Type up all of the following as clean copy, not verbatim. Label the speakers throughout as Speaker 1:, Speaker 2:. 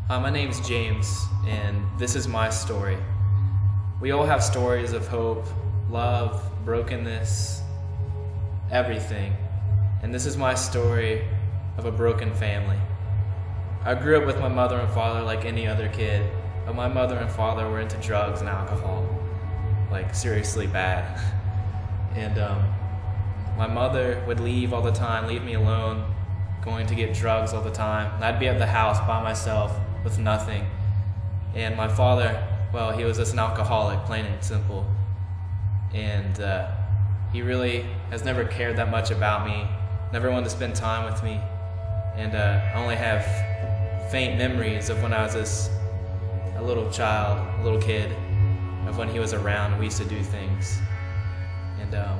Speaker 1: My name's James, and this is my story. We all have stories of hope, love, brokenness, everything. And this is my story of a broken family. I grew up with my mother and father like any other kid, but my mother and father were into drugs and alcohol, like seriously bad. And my mother would leave all the time, leave me alone, going to get drugs all the time. And I'd be at the house by myself with nothing. And my father, well, he was just an alcoholic, plain and simple. And he really has never cared that much about me, never wanted to spend time with me. And I only have faint memories of when I was just a little child, a little kid, of when he was around and we used to do things. And I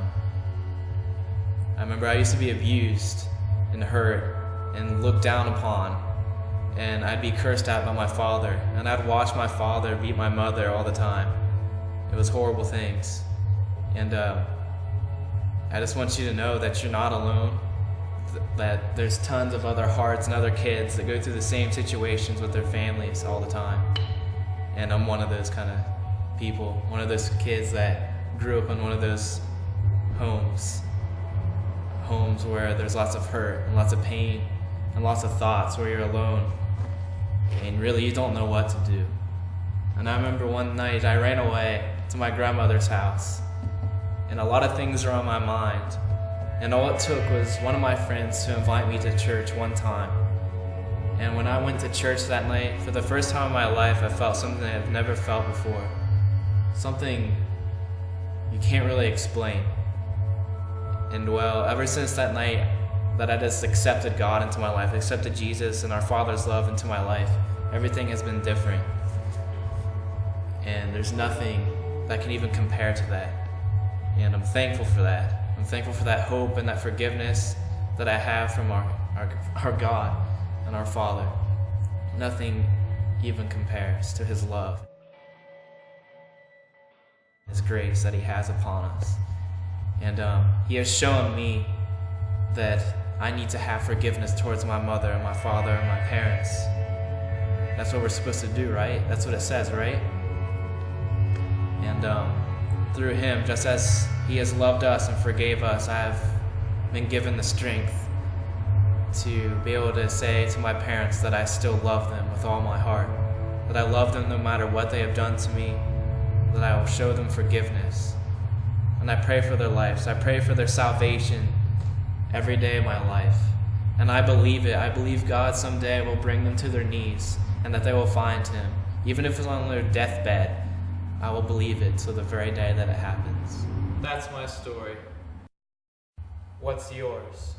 Speaker 1: remember I used to be abused and hurt and looked down upon, and I'd be cursed at by my father, and I'd watch my father beat my mother all the time. It was horrible things. And I just want you to know that you're not alone, that there's tons of other hearts and other kids that go through the same situations with their families all the time. And I'm one of those kind of people, one of those kids that grew up in one of those homes where there's lots of hurt and lots of pain and lots of thoughts, where you're alone and really you don't know what to do. And I remember one night I ran away to my grandmother's house, and a lot of things were on my mind, and all it took was one of my friends to invite me to church one time. And when I went to church that night, for the first time in my life, I felt something I've never felt before. Something you can't really explain. And well, ever since that night that I just accepted God into my life, accepted Jesus and our Father's love into my life, everything has been different. And there's nothing that can even compare to that. And I'm thankful for that. I'm thankful for that hope and that forgiveness that I have from our God and our Father. Nothing even compares to His love, His grace that He has upon us. And He has shown me that I need to have forgiveness towards my mother and my father and my parents. That's what we're supposed to do, right? That's what it says, right? And through Him, just as He has loved us and forgave us, I have been given the strength to be able to say to my parents that I still love them with all my heart, that I love them no matter what they have done to me, that I will show them forgiveness. And I pray for their lives. I pray for their salvation every day of my life. And I believe it. I believe God someday will bring them to their knees and that they will find Him. Even if it's on their deathbed, I will believe it till the very day that it happens. That's my story. What's yours?